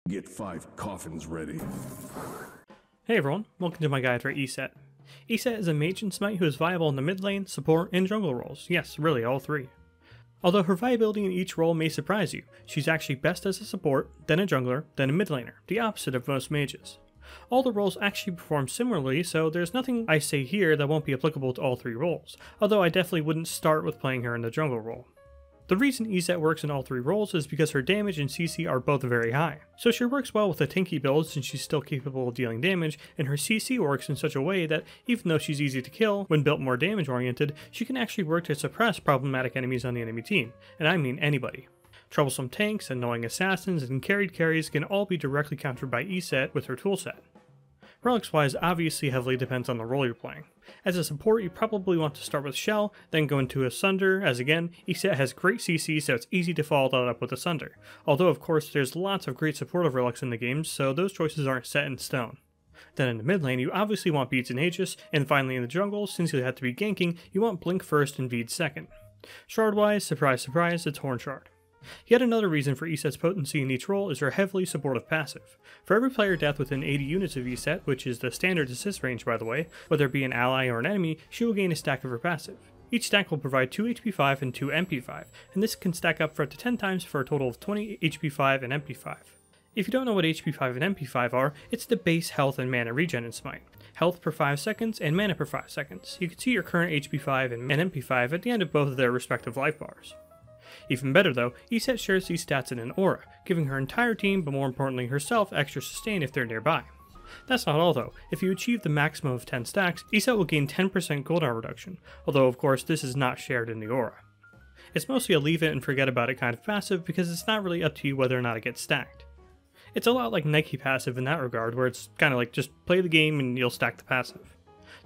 Get 5 coffins ready. Hey everyone, welcome to my guide for Eset. Eset is a mage in SMITE who is viable in the mid lane, support, and jungle roles. Yes, really, all three. Although her viability in each role may surprise you, she's actually best as a support, then a jungler, then a mid laner, the opposite of most mages. All the roles actually perform similarly, so there's nothing I say here that won't be applicable to all three roles, although I definitely wouldn't start with playing her in the jungle role. The reason Eset works in all three roles is because her damage and CC are both very high. So she works well with a tanky build since she's still capable of dealing damage, and her CC works in such a way that even though she's easy to kill, when built more damage oriented, she can actually work to suppress problematic enemies on the enemy team, and I mean anybody. Troublesome tanks, annoying assassins, and carried carries can all be directly countered by Eset with her toolset. Relics wise obviously heavily depends on the role you're playing. As a support you probably want to start with Shell, then go into Asunder, as again, Eset has great CC so it's easy to follow that up with Asunder. Although of course there's lots of great supportive relics in the game, so those choices aren't set in stone. Then in the mid lane you obviously want Beads and Aegis, and finally in the jungle, since you have to be ganking, you want Blink first and Beads second. Shard wise, surprise surprise, it's Horn Shard. Yet another reason for Eset's potency in each role is her heavily supportive passive. For every player death within 80 units of Eset, which is the standard assist range by the way, whether it be an ally or an enemy, she will gain a stack of her passive. Each stack will provide 2 HP5 and 2 MP5, and this can stack up for up to 10 times for a total of 20 HP5 and MP5. If you don't know what HP5 and MP5 are, it's the base health and mana regen in SMITE. Health per 5 seconds and mana per 5 seconds. You can see your current HP5 and MP5 at the end of both of their respective life bars. Even better though, Eset shares these stats in an aura, giving her entire team, but more importantly herself, extra sustain if they're nearby. That's not all though. If you achieve the maximum of 10 stacks, Eset will gain 10% cooldown reduction, although of course this is not shared in the aura. It's mostly a leave it and forget about it kind of passive because it's not really up to you whether or not it gets stacked. It's a lot like Nike passive in that regard, where it's kind of like just play the game and you'll stack the passive.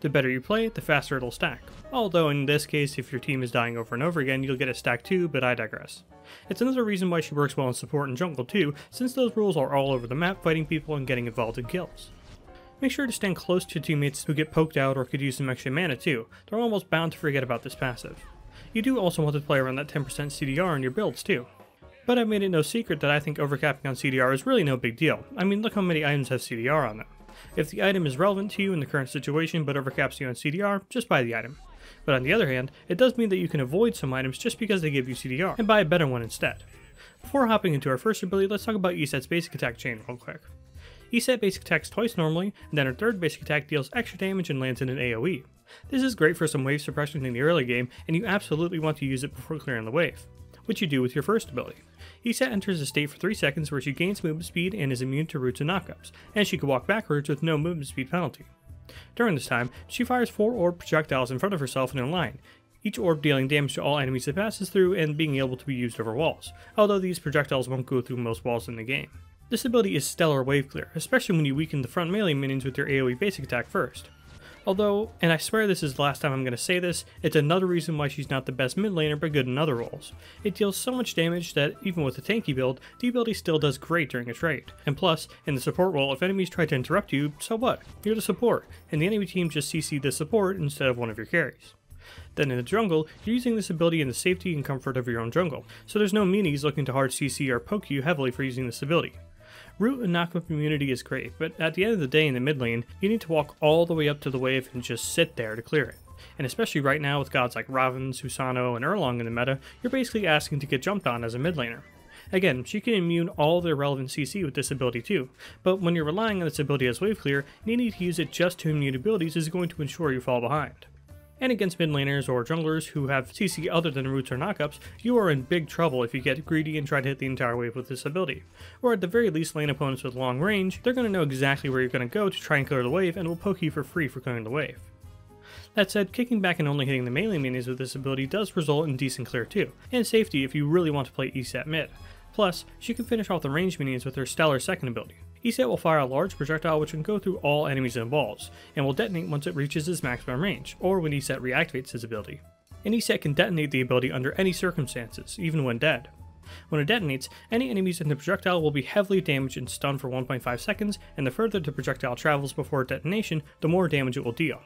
The better you play, the faster it'll stack. Although in this case, if your team is dying over and over again, you'll get a stack too, but I digress. It's another reason why she works well in support and jungle too, since those rules are all over the map fighting people and getting involved in kills. Make sure to stand close to teammates who get poked out or could use some extra mana too, they're almost bound to forget about this passive. You do also want to play around that 10% CDR in your builds too. But I've made it no secret that I think overcapping on CDR is really no big deal. I mean, look how many items have CDR on them. If the item is relevant to you in the current situation but overcaps you on CDR, just buy the item. But on the other hand, it does mean that you can avoid some items just because they give you CDR, and buy a better one instead. Before hopping into our first ability, let's talk about Eset's basic attack chain real quick. Eset basic attacks twice normally, and then her third basic attack deals extra damage and lands in an AoE. This is great for some wave suppression in the early game, and you absolutely want to use it before clearing the wave, which you do with your first ability. Eset enters a state for 3 seconds where she gains movement speed and is immune to roots and knockups, and she can walk backwards with no movement speed penalty. During this time, she fires 4 orb projectiles in front of herself in a line, each orb dealing damage to all enemies it passes through and being able to be used over walls, although these projectiles won't go through most walls in the game. This ability is stellar wave clear, especially when you weaken the front melee minions with your AoE basic attack first. Although, and I swear this is the last time I'm going to say this, it's another reason why she's not the best mid laner but good in other roles. It deals so much damage that even with a tanky build, the ability still does great during a trade. And plus, in the support role, if enemies try to interrupt you, so what? You're the support, and the enemy team just CC the support instead of one of your carries. Then in the jungle, you're using this ability in the safety and comfort of your own jungle, so there's no meanies looking to hard CC or poke you heavily for using this ability. Root and knockup immunity is great, but at the end of the day in the mid lane, you need to walk all the way up to the wave and just sit there to clear it. And especially right now with gods like Raven, Susano, and Erlong in the meta, you're basically asking to get jumped on as a mid laner. Again, she can immune all the relevant CC with this ability too, but when you're relying on this ability as wave clear, needing to use it just to immune abilities is going to ensure you fall behind. And against mid laners or junglers who have CC other than roots or knockups, you are in big trouble if you get greedy and try to hit the entire wave with this ability. Or at the very least lane opponents with long range, they're going to know exactly where you're going to go to try and clear the wave and will poke you for free for clearing the wave. That said, kicking back and only hitting the melee minions with this ability does result in decent clear too, and safety if you really want to play Eset mid. Plus, she can finish off the ranged minions with her stellar second ability. Eset will fire a large projectile which can go through all enemies and walls, and will detonate once it reaches its maximum range, or when Eset reactivates his ability. And Eset can detonate the ability under any circumstances, even when dead. When it detonates, any enemies in the projectile will be heavily damaged and stunned for 1.5 seconds, and the further the projectile travels before detonation, the more damage it will deal.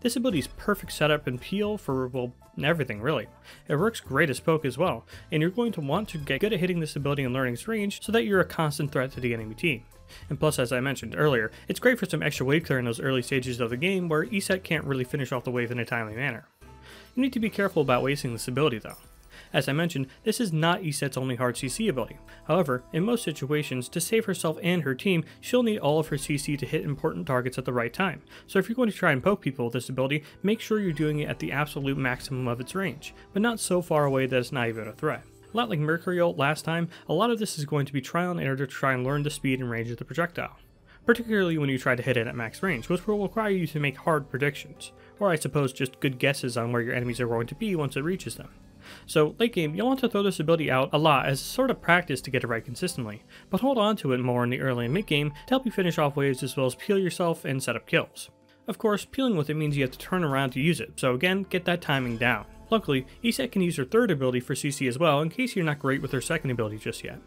This ability is perfect setup and peel for, well, everything really. It works great as poke as well, and you're going to want to get good at hitting this ability and learning its range so that you're a constant threat to the enemy team. And plus, as I mentioned earlier, it's great for some extra wave clear in those early stages of the game where Eset can't really finish off the wave in a timely manner. You need to be careful about wasting this ability though. As I mentioned, this is not Eset's only hard CC ability. However, in most situations, to save herself and her team, she'll need all of her CC to hit important targets at the right time. So if you're going to try and poke people with this ability, make sure you're doing it at the absolute maximum of its range, but not so far away that it's not even a threat. A lot like Mercury ult last time, a lot of this is going to be trial and error to try and learn the speed and range of the projectile. Particularly when you try to hit it at max range, which will require you to make hard predictions, or I suppose just good guesses on where your enemies are going to be once it reaches them. So late game, you'll want to throw this ability out a lot as a sort of practice to get it right consistently, but hold on to it more in the early and mid game to help you finish off waves as well as peel yourself and set up kills. Of course, peeling with it means you have to turn around to use it, so again, get that timing down. Luckily, Eset can use her third ability for CC as well in case you're not great with her second ability just yet.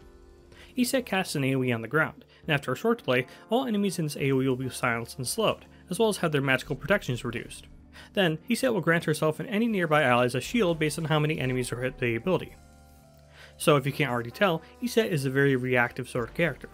Eset casts an AoE on the ground, and after a short delay, all enemies in this AoE will be silenced and slowed, as well as have their magical protections reduced. Then, Eset will grant herself and any nearby allies a shield based on how many enemies are hit the ability. So if you can't already tell, Eset is a very reactive sort of character.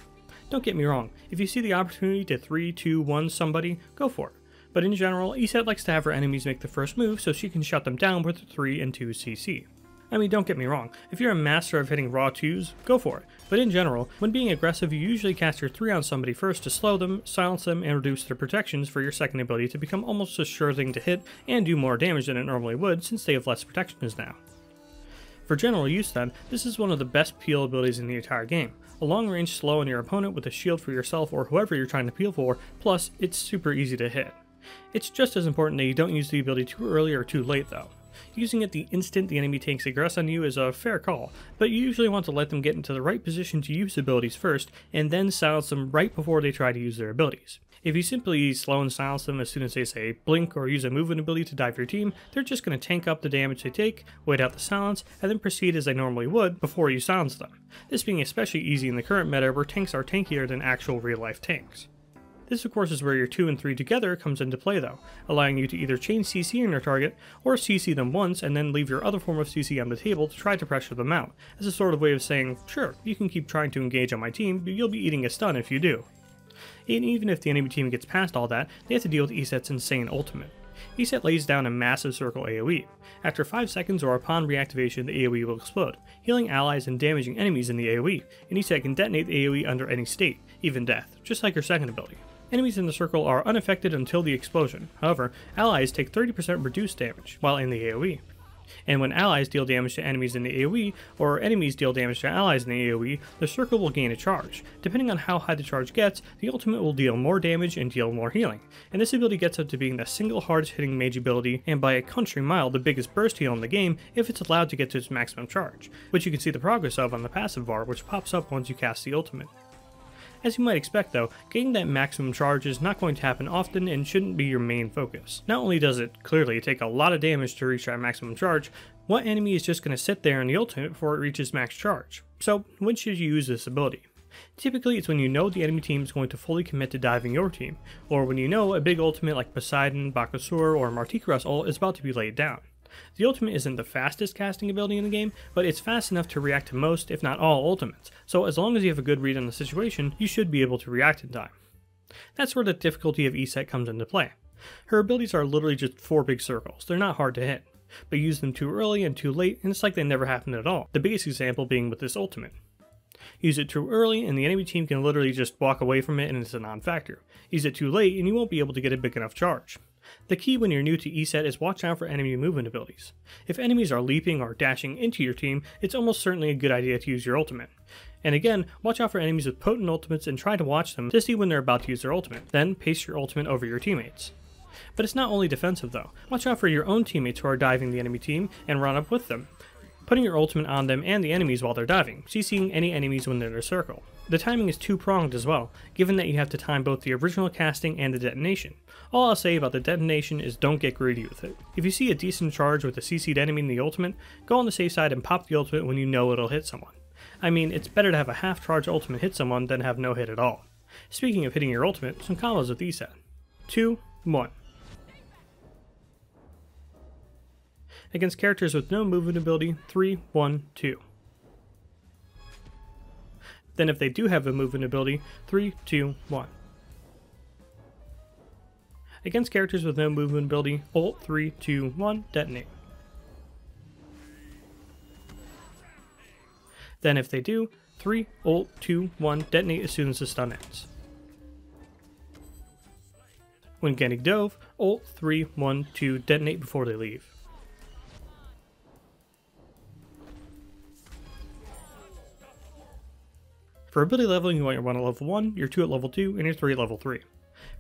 Don't get me wrong, if you see the opportunity to 3, 2, 1 somebody, go for it. But in general, Eset likes to have her enemies make the first move so she can shut them down with 3 and 2 CC. I mean, don't get me wrong, if you're a master of hitting raw 2s, go for it. But in general, when being aggressive, you usually cast your 3 on somebody first to slow them, silence them, and reduce their protections for your second ability to become almost a sure thing to hit and do more damage than it normally would since they have less protections now. For general use then, this is one of the best peel abilities in the entire game. A long range slow on your opponent with a shield for yourself or whoever you're trying to peel for, plus it's super easy to hit. It's just as important that you don't use the ability too early or too late though. Using it the instant the enemy takes aggress on you is a fair call, but you usually want to let them get into the right position to use abilities first, and then silence them right before they try to use their abilities. If you simply slow and silence them as soon as they say blink or use a movement ability to dive your team, they're just going to tank up the damage they take, wait out the silence, and then proceed as they normally would before you silence them. This being especially easy in the current meta where tanks are tankier than actual real-life tanks. This of course is where your 2 and 3 together comes into play though, allowing you to either chain CC on your target, or CC them once and then leave your other form of CC on the table to try to pressure them out, as a sort of way of saying, sure, you can keep trying to engage on my team, but you'll be eating a stun if you do. And even if the enemy team gets past all that, they have to deal with Eset's insane ultimate. Eset lays down a massive circle AoE. After 5 seconds or upon reactivation, the AoE will explode, healing allies and damaging enemies in the AoE, and Eset can detonate the AoE under any state, even death, just like her second ability. Enemies in the circle are unaffected until the explosion, however, allies take 30% reduced damage while in the AoE. And when allies deal damage to enemies in the AoE, or enemies deal damage to allies in the AoE, the circle will gain a charge. Depending on how high the charge gets, the ultimate will deal more damage and deal more healing, and this ability gets up to being the single hardest hitting mage ability, and by a country mile the biggest burst heal in the game if it's allowed to get to its maximum charge, which you can see the progress of on the passive bar which pops up once you cast the ultimate. As you might expect though, getting that maximum charge is not going to happen often and shouldn't be your main focus. Not only does it clearly take a lot of damage to reach that maximum charge, what enemy is just going to sit there in the ultimate before it reaches max charge? So when should you use this ability? Typically it's when you know the enemy team is going to fully commit to diving your team, or when you know a big ultimate like Poseidon, Bakasur, or Martikras ult is about to be laid down. The ultimate isn't the fastest casting ability in the game, but it's fast enough to react to most, if not all, ultimates, so as long as you have a good read on the situation, you should be able to react in time. That's where the difficulty of Eset comes into play. Her abilities are literally just 4 big circles, they're not hard to hit, but use them too early and too late, and it's like they never happened at all, the biggest example being with this ultimate. Use it too early and the enemy team can literally just walk away from it and it's a non-factor. Use it too late and you won't be able to get a big enough charge. The key when you're new to Eset is watch out for enemy movement abilities. If enemies are leaping or dashing into your team, it's almost certainly a good idea to use your ultimate. And again, watch out for enemies with potent ultimates and try to watch them to see when they're about to use their ultimate, then paste your ultimate over your teammates. But it's not only defensive though. Watch out for your own teammates who are diving the enemy team and run up with them, putting your ultimate on them and the enemies while they're diving, CCing any enemies when they're in a circle. The timing is two-pronged as well, given that you have to time both the original casting and the detonation. All I'll say about the detonation is don't get greedy with it. If you see a decent charge with a CC'd enemy in the ultimate, go on the safe side and pop the ultimate when you know it'll hit someone. I mean, it's better to have a half-charge ultimate hit someone than have no hit at all. Speaking of hitting your ultimate, some combos with Eset. 2, 1. Against characters with no movement ability, 3, 1, 2. Then if they do have a movement ability, 3, 2, 1. Against characters with no movement ability, ult 3, 2, 1, detonate. Then if they do, 3, ult 2, 1, detonate as soon as the stun ends. When getting dove, ult 3, 1, 2, detonate before they leave. For ability leveling, you want your 1 at level 1, your 2 at level 2, and your 3 at level 3.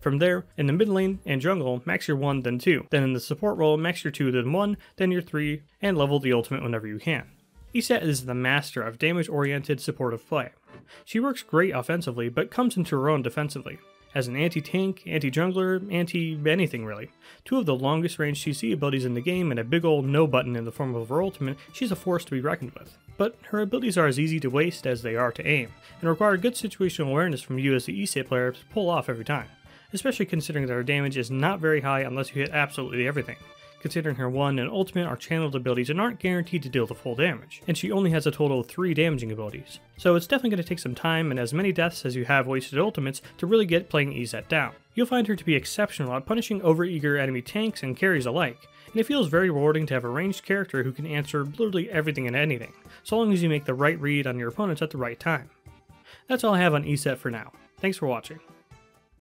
From there, in the mid lane and jungle, max your 1, then 2. Then in the support role, max your 2, then 1, then your 3, and level the ultimate whenever you can. Eset is the master of damage-oriented supportive play. She works great offensively, but comes into her own defensively. As an anti-tank, anti-jungler, anti-anything really. 2 of the longest range CC abilities in the game and a big ol' no button in the form of her ultimate, she's a force to be reckoned with. But her abilities are as easy to waste as they are to aim, and require good situational awareness from you as the Eset player to pull off every time. Especially considering that her damage is not very high unless you hit absolutely everything. Considering her 1 and ultimate are channeled abilities and aren't guaranteed to deal the full damage, and she only has a total of 3 damaging abilities. So it's definitely going to take some time and as many deaths as you have wasted ultimates to really get playing Eset down. You'll find her to be exceptional at punishing overeager enemy tanks and carries alike, and it feels very rewarding to have a ranged character who can answer literally everything and anything, so long as you make the right read on your opponents at the right time. That's all I have on Eset for now. Thanks for watching.